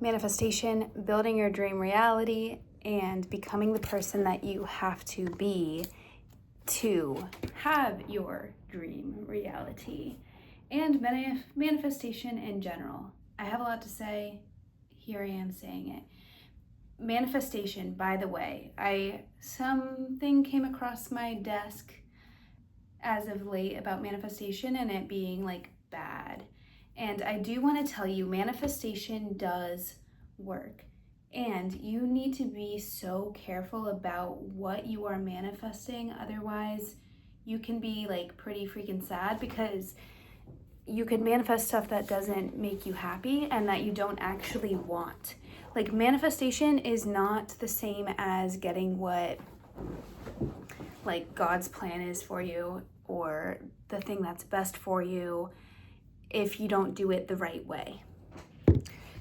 manifestation, building your dream reality, and becoming the person that you have to be to have your dream reality, and manifestation in general. I have a lot to say. Here I am saying it. Manifestation, by the way, something came across my desk as of late about manifestation and it being like bad. And I do want to tell you, manifestation does work. And you need to be so careful about what you are manifesting. Otherwise, you can be like pretty freaking sad, because you could manifest stuff that doesn't make you happy and that you don't actually want. Like, manifestation is not the same as getting what like God's plan is for you, or the thing that's best for you, if you don't do it the right way.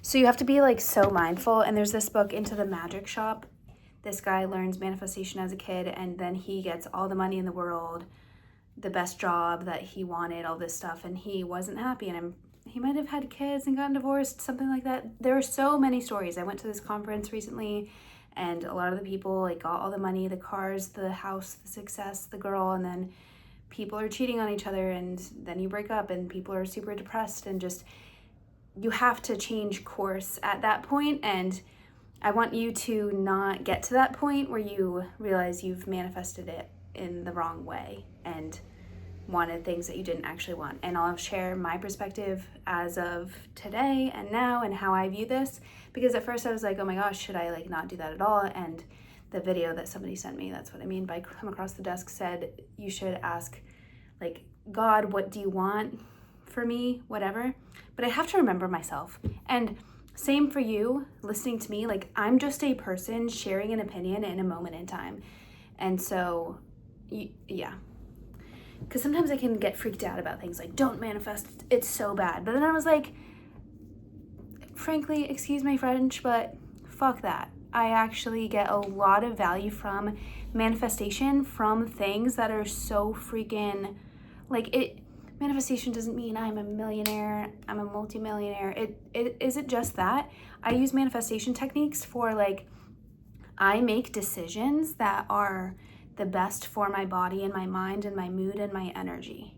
So you have to be like so mindful. And there's this book, Into the Magic Shop. This guy learns manifestation as a kid, and then he gets all the money in the world, the best job that he wanted, all this stuff, and he wasn't happy. And he might have had kids and gotten divorced, something like that. There are so many stories. I went to this conference recently, and a lot of the people like got all the money, the cars, the house, the success, the girl, and then people are cheating on each other, and then you break up and people are super depressed, and just, you have to change course at that point. And I want you to not get to that point where you realize you've manifested it in the wrong way and wanted things that you didn't actually want. And I'll share my perspective as of today and now, and how I view this, because at first I was like, oh my gosh, should I like not do that at all? And the video that somebody sent me, that's what I mean by come across the desk, said you should ask like, God, what do you want for me, whatever. But I have to remember myself. And same for you listening to me. Like, I'm just a person sharing an opinion in a moment in time. And so yeah, because sometimes I can get freaked out about things like, don't manifest, it's so bad. But then I was like, frankly, excuse my French, but fuck that. I actually get a lot of value from manifestation, from things that are so freaking like it. Manifestation doesn't mean I'm a millionaire, I'm a multimillionaire. It isn't just that. I use manifestation techniques for like, I make decisions that are the best for my body and my mind and my mood and my energy.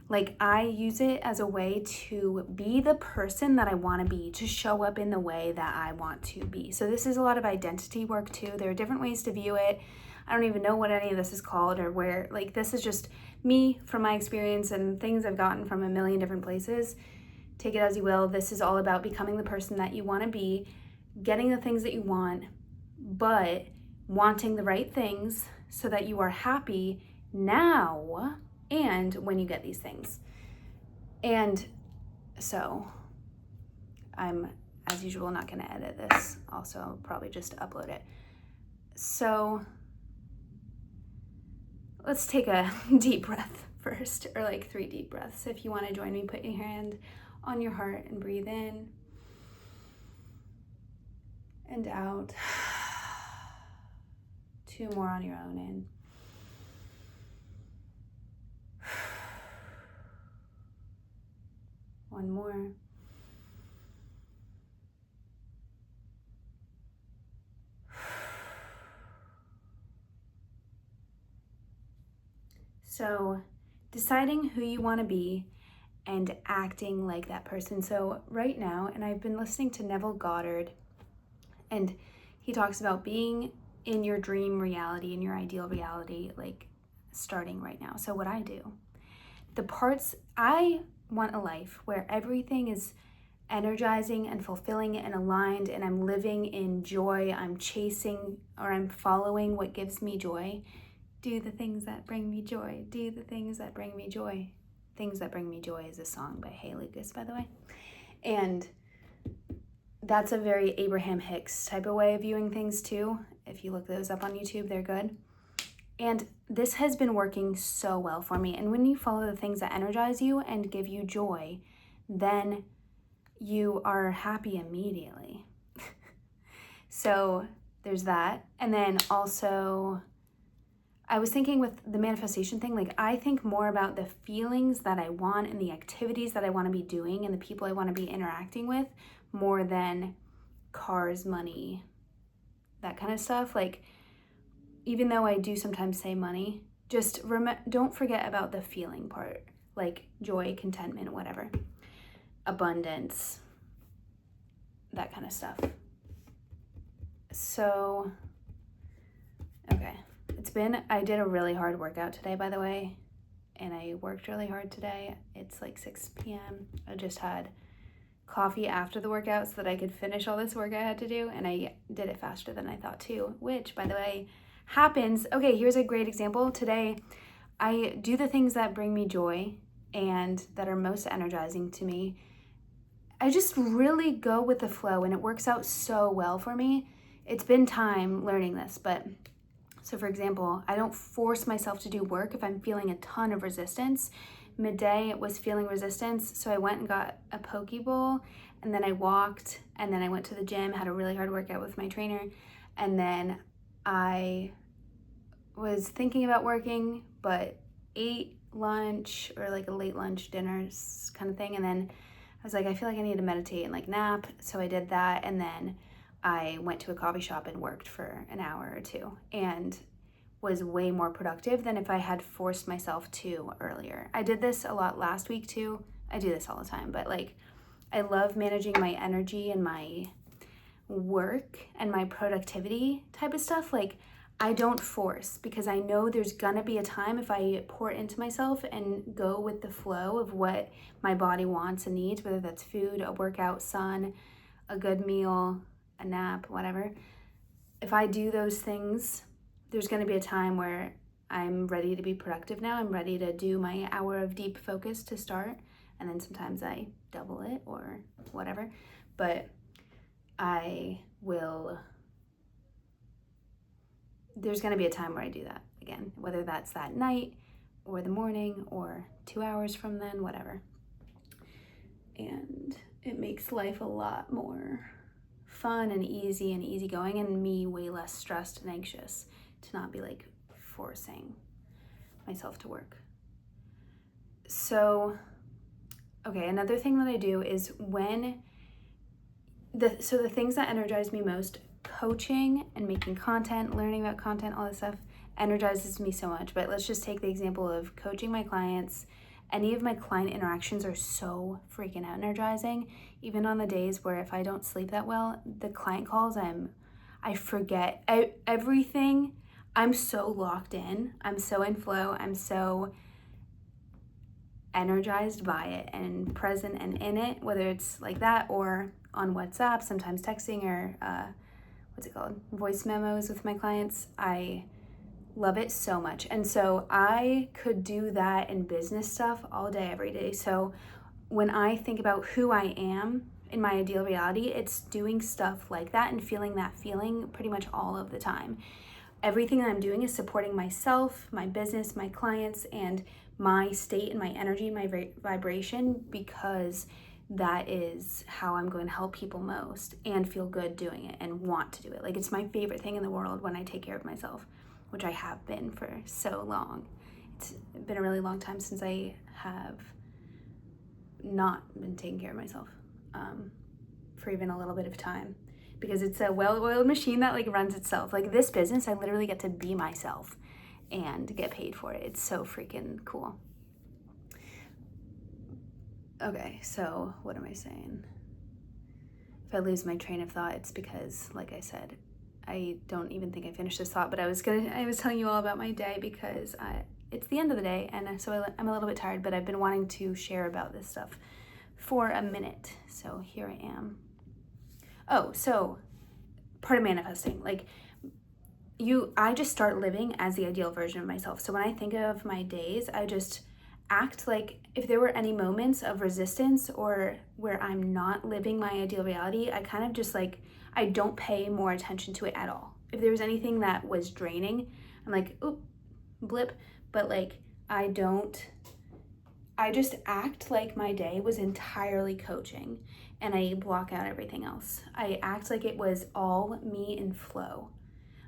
Like, I use it as a way to be the person that I want to be, to show up in the way that I want to be. So this is a lot of identity work too. There are different ways to view it. I don't even know what any of this is called or where, like, this is just me from my experience and things I've gotten from a million different places. Take it as you will. This is all about becoming the person that you want to be, getting the things that you want, but wanting the right things so that you are happy now and when you get these things. And so I'm, as usual, not going to edit this. Also, I'll probably just upload it. So let's take a deep breath first, or like 3 deep breaths. If you want to join me, put your hand on your heart and breathe in and out. 2 more on your own in. One more. So, deciding who you want to be and acting like that person. So right now, and I've been listening to Neville Goddard, and he talks about being in your dream reality, in your ideal reality, like starting right now. So what I do, I want a life where everything is energizing and fulfilling and aligned, and I'm living in joy. I'm chasing, or I'm following what gives me joy. Do the things that bring me joy. Do the things that bring me joy. Things That Bring Me Joy is a song by Hey Lucas, by the way. And that's a very Abraham Hicks type of way of viewing things too. If you look those up on YouTube, they're good. And this has been working so well for me. And when you follow the things that energize you and give you joy, then you are happy immediately. So there's that. And then also, I was thinking with the manifestation thing, like, I think more about the feelings that I want and the activities that I want to be doing and the people I want to be interacting with, more than cars, money, that kind of stuff. Like, even though I do sometimes say money, just don't forget about the feeling part, like joy, contentment, whatever, abundance, that kind of stuff. So, okay, I did a really hard workout today, by the way, and I worked really hard today. It's like 6 p.m. I just had coffee after the workout so that I could finish all this work I had to do, and I did it faster than I thought too, which, by the way, happens. Okay, here's a great example. Today, I do the things that bring me joy and that are most energizing to me. I just really go with the flow, and it works out so well for me. It's been time learning this, but so for example, I don't force myself to do work if I'm feeling a ton of resistance. Midday was feeling resistance, so I went and got a poke bowl, and then I walked, and then I went to the gym, had a really hard workout with my trainer, and then I was thinking about working, but ate lunch, or like a late lunch dinner kind of thing, and then I was like, I feel like I need to meditate and like nap, so I did that, and then I went to a coffee shop and worked for an hour or two, and was way more productive than if I had forced myself to earlier. I did this a lot last week too. I do this all the time, but like, I love managing my energy and my work and my productivity type of stuff. Like, I don't force, because I know there's gonna be a time if I pour into myself and go with the flow of what my body wants and needs, whether that's food, a workout, sun, a good meal, a nap, whatever. If I do those things, there's gonna be a time where I'm ready to be productive now. I'm ready to do my hour of deep focus to start, and then sometimes I double it or whatever, but there's gonna be a time where I do that again, whether that's that night or the morning or 2 hours from then, whatever. And it makes life a lot more fun and easygoing, and me way less stressed and anxious to not be like forcing myself to work. So, okay, another thing that I do is the things that energize me most, coaching and making content, learning about content, all this stuff energizes me so much. But let's just take the example of coaching my clients. Any of my client interactions are so freaking energizing. Even on the days where if I don't sleep that well, the client calls, I forget everything. I'm so locked in. I'm so in flow. I'm so energized by it and present and in it, whether it's like that or on WhatsApp, sometimes texting, or voice memos with my clients. I love it so much. And so I could do that in business stuff all day, every day. So when I think about who I am in my ideal reality, it's doing stuff like that and feeling that feeling pretty much all of the time. Everything that I'm doing is supporting myself, my business, my clients, and my state and my energy, my vibration, because that is how I'm going to help people most and feel good doing it and want to do it. Like, it's my favorite thing in the world when I take care of myself, which I have been for so long. It's been a really long time since I have not been taking care of myself for even a little bit of time, because it's a well-oiled machine that like runs itself. Like, this business, I literally get to be myself and get paid for it. It's so freaking cool. Okay, so what am I saying? If I lose my train of thought, it's because, like I said, I don't even think I finished this thought, but I was telling you all about my day because it's the end of the day, and so I'm a little bit tired, but I've been wanting to share about this stuff for a minute, so here I am. Oh, so part of manifesting, like, I just start living as the ideal version of myself. So when I think of my days, I just act like if there were any moments of resistance or where I'm not living my ideal reality, I kind of just like, I don't pay more attention to it at all. If there was anything that was draining, I'm like, oop, blip, but like, I just act like my day was entirely coaching, and I block out everything else. I act like it was all me in flow.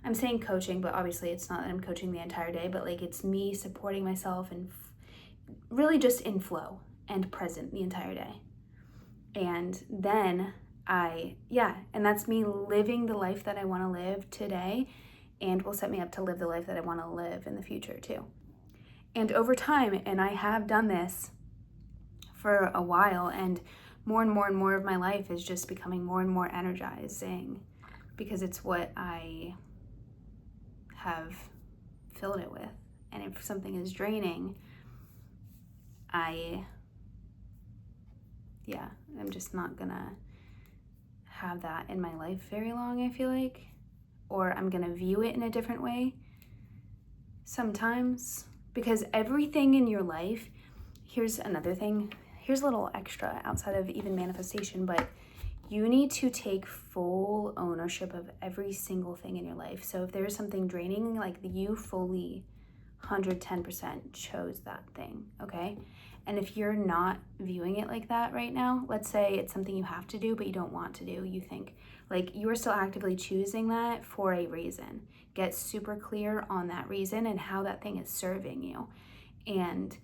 I'm saying coaching, but obviously it's not that I'm coaching the entire day, but like, it's me supporting myself and really just in flow and present the entire day. And then and that's me living the life that I want to live today, and will set me up to live the life that I want to live in the future too. And over time, and I have done this for a while, and more and more of my life is just becoming more and more energizing, because it's what I have filled it with. And if something is draining, I'm just not gonna have that in my life very long, I feel like. Or I'm gonna view it in a different way sometimes. Because everything in your life, here's another thing, here's a little extra outside of even manifestation, but you need to take full ownership of every single thing in your life. So if there's something draining, like you fully 110% chose that thing, okay? And if you're not viewing it like that right now, let's say it's something you have to do but you don't want to do, you think, like, you are still actively choosing that for a reason. Get super clear on that reason and how that thing is serving you. And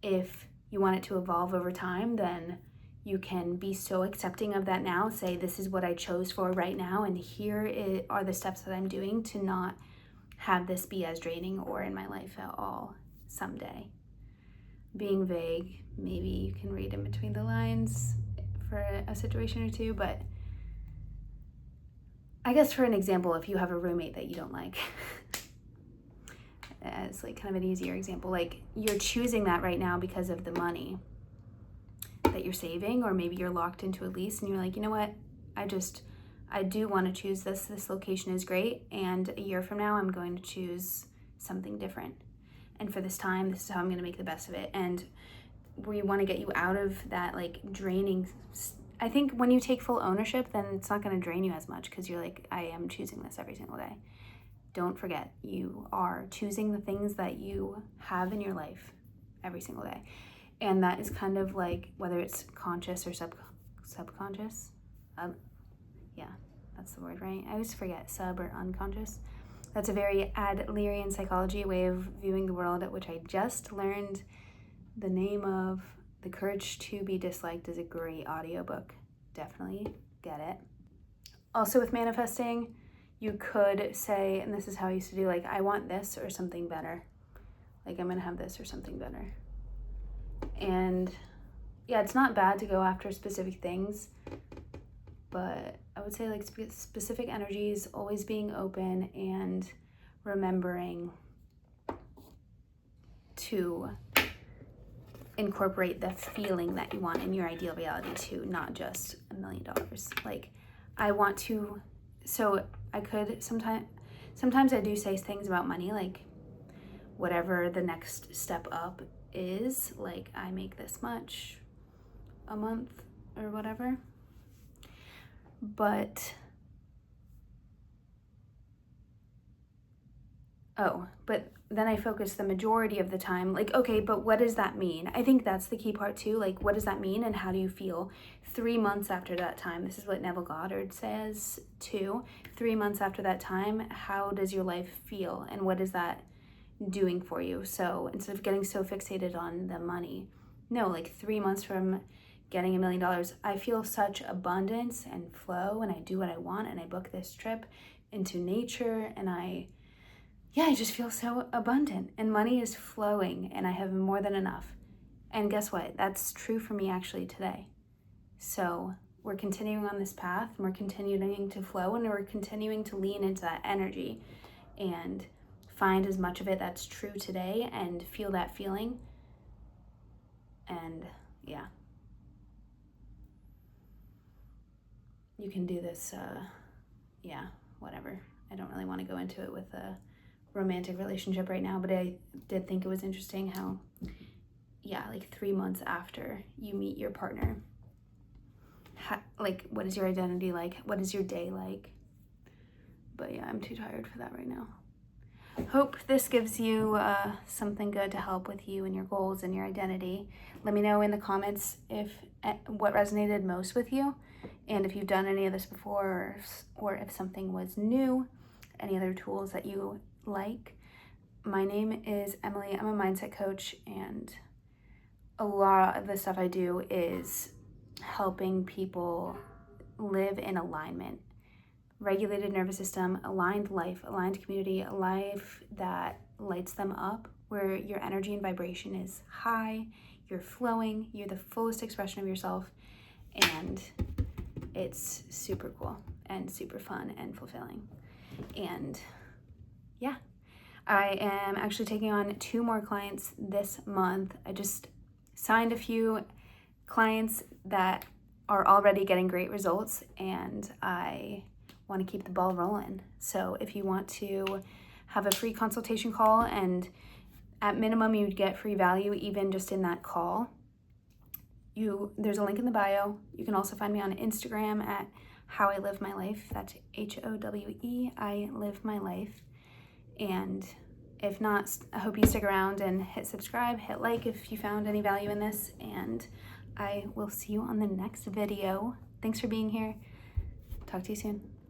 if you want it to evolve over time, then you can be so accepting of that now. Say, this is what I chose for right now, and here are the steps that I'm doing to not have this be as draining or in my life at all someday. Being vague, maybe you can read in between the lines for a situation or two, but I guess for an example, if you have a roommate that you don't like, as like kind of an easier example, like you're choosing that right now because of the money that you're saving, or maybe you're locked into a lease and you're like, you know what, I do want to choose this location is great, and a year from now I'm going to choose something different, and for this time this is how I'm going to make the best of it. And we want to get you out of that like draining. I think when you take full ownership, then it's not going to drain you as much, because you're like, I am choosing this every single day. Don't forget, you are choosing the things that you have in your life every single day. And that is kind of like, whether it's conscious or subconscious. Yeah, that's the word, right? I always forget sub or unconscious. That's a very Adlerian psychology way of viewing the world, which I just learned the name of. The Courage to Be Disliked is a great audiobook. Definitely get it. Also with manifesting, you could say, and this is how I used to do, like, I want this or something better. Like, I'm gonna have this or something better. And yeah, it's not bad to go after specific things, but I would say like specific energies, always being open and remembering to incorporate the feeling that you want in your ideal reality too, not just $1 million. Like, I want to, so I could sometimes I do say things about money, like whatever the next step up is, like I make this much a month or whatever, but then I focus the majority of the time, like, okay, but what does that mean? I think that's the key part too. Like, what does that mean and how do you feel 3 months after that time? This is what Neville Goddard says too. 3 months after that time, how does your life feel and what is that doing for you? So instead of getting so fixated on the money, no, like 3 months from getting $1 million, I feel such abundance and flow, and I do what I want, and I book this trip into nature, and I just feel so abundant, and money is flowing, and I have more than enough. And guess what? That's true for me actually today. So we're continuing on this path, and we're continuing to flow, and we're continuing to lean into that energy and find as much of it that's true today and feel that feeling. And yeah, you can do this, whatever. I don't really want to go into it with a romantic relationship right now, but I did think it was interesting how, like 3 months after you meet your partner, like, what is your identity like? What is your day like? But yeah, I'm too tired for that right now. Hope this gives you something good to help with you and your goals and your identity. Let me know in the comments what resonated most with you, and if you've done any of this before, or if something was new, any other tools that you like. My name is Emily. I'm a mindset coach, and a lot of the stuff I do is helping people live in alignment. Regulated nervous system, aligned life, aligned community, a life that lights them up, where your energy and vibration is high, you're flowing, you're the fullest expression of yourself, and it's super cool and super fun and fulfilling. And yeah, I am actually taking on 2 more clients this month. I just signed a few clients that are already getting great results, and I want to keep the ball rolling. So if you want to have a free consultation call, and at minimum you'd get free value even just in that call, there's a link in the bio. You can also find me on Instagram at How I Live My Life. That's HOWE, I Live My Life. And if not, I hope you stick around and hit subscribe, hit like if you found any value in this, and I will see you on the next video. Thanks for being here. Talk to you soon.